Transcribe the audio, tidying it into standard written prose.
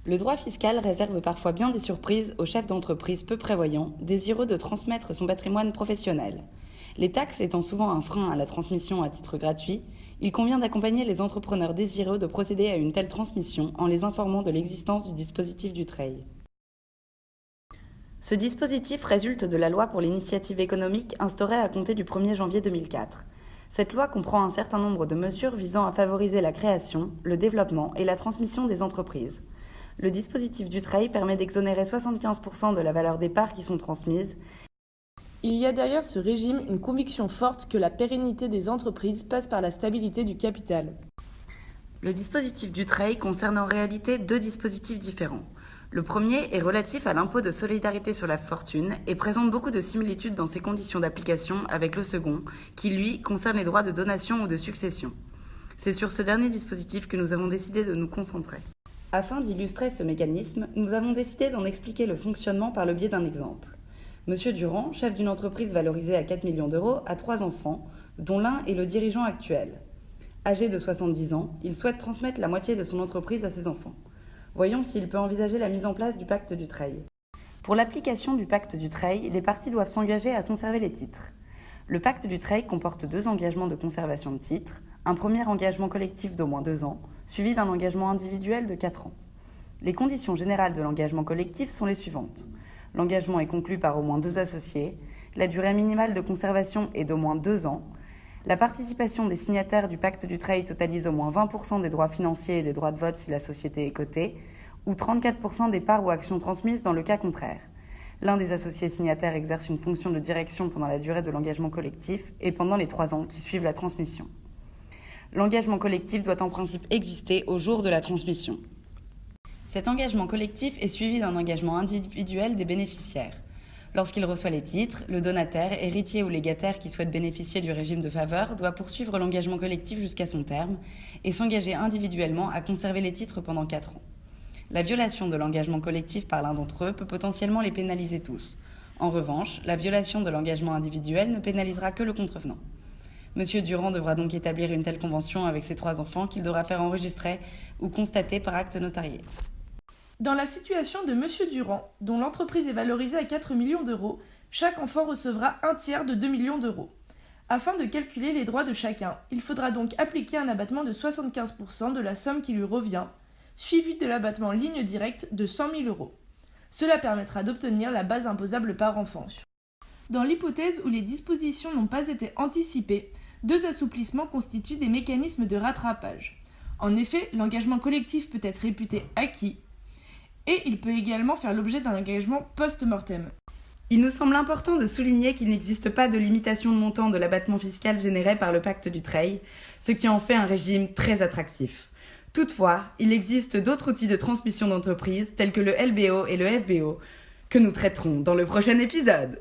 Le droit fiscal réserve parfois bien des surprises aux chefs d'entreprise peu prévoyants, désireux de transmettre son patrimoine professionnel. Les taxes étant souvent un frein à la transmission à titre gratuit, il convient d'accompagner les entrepreneurs désireux de procéder à une telle transmission en les informant de l'existence du dispositif Dutreil. Ce dispositif résulte de la loi pour l'initiative économique instaurée à compter du 1er janvier 2004. Cette loi comprend un certain nombre de mesures visant à favoriser la création, le développement et la transmission des entreprises. Le dispositif Dutreil permet d'exonérer 75% de la valeur des parts qui sont transmises. Il y a derrière ce régime une conviction forte que la pérennité des entreprises passe par la stabilité du capital. Le dispositif Dutreil concerne en réalité deux dispositifs différents. Le premier est relatif à l'impôt de solidarité sur la fortune et présente beaucoup de similitudes dans ses conditions d'application avec le second, qui lui concerne les droits de donation ou de succession. C'est sur ce dernier dispositif que nous avons décidé de nous concentrer. Afin d'illustrer ce mécanisme, nous avons décidé d'en expliquer le fonctionnement par le biais d'un exemple. Monsieur Durand, chef d'une entreprise valorisée à 4 millions d'euros, a 3 enfants, dont l'un est le dirigeant actuel. Âgé de 70 ans, il souhaite transmettre la moitié de son entreprise à ses enfants. Voyons s'il peut envisager la mise en place du pacte Dutreil. Pour l'application du pacte Dutreil, les parties doivent s'engager à conserver les titres. Le pacte Dutreil comporte 2 engagements de conservation de titres, un premier engagement collectif d'au moins 2 ans, suivi d'un engagement individuel de 4 ans. Les conditions générales de l'engagement collectif sont les suivantes. L'engagement est conclu par au moins 2 associés, la durée minimale de conservation est d'au moins 2 ans, la participation des signataires du pacte Dutreil totalise au moins 20% des droits financiers et des droits de vote si la société est cotée, ou 34% des parts ou actions transmises dans le cas contraire. L'un des associés signataires exerce une fonction de direction pendant la durée de l'engagement collectif et pendant les 3 ans qui suivent la transmission. L'engagement collectif doit en principe exister au jour de la transmission. Cet engagement collectif est suivi d'un engagement individuel des bénéficiaires. Lorsqu'il reçoit les titres, le donataire, héritier ou légataire qui souhaite bénéficier du régime de faveur doit poursuivre l'engagement collectif jusqu'à son terme et s'engager individuellement à conserver les titres pendant 4 ans. La violation de l'engagement collectif par l'un d'entre eux peut potentiellement les pénaliser tous. En revanche, la violation de l'engagement individuel ne pénalisera que le contrevenant. Monsieur Durand devra donc établir une telle convention avec ses 3 enfants qu'il devra faire enregistrer ou constater par acte notarié. Dans la situation de Monsieur Durand, dont l'entreprise est valorisée à 4 millions d'euros, chaque enfant recevra un tiers de 2 millions d'euros. Afin de calculer les droits de chacun, il faudra donc appliquer un abattement de 75% de la somme qui lui revient, suivi de l'abattement ligne directe de 100 000 euros. Cela permettra d'obtenir la base imposable par enfant. Dans l'hypothèse où les dispositions n'ont pas été anticipées, 2 assouplissements constituent des mécanismes de rattrapage. En effet, l'engagement collectif peut être réputé acquis, et il peut également faire l'objet d'un engagement post-mortem. Il nous semble important de souligner qu'il n'existe pas de limitation de montant de l'abattement fiscal généré par le pacte Dutreil, ce qui en fait un régime très attractif. Toutefois, il existe d'autres outils de transmission d'entreprise tels que le LBO et le FBO que nous traiterons dans le prochain épisode.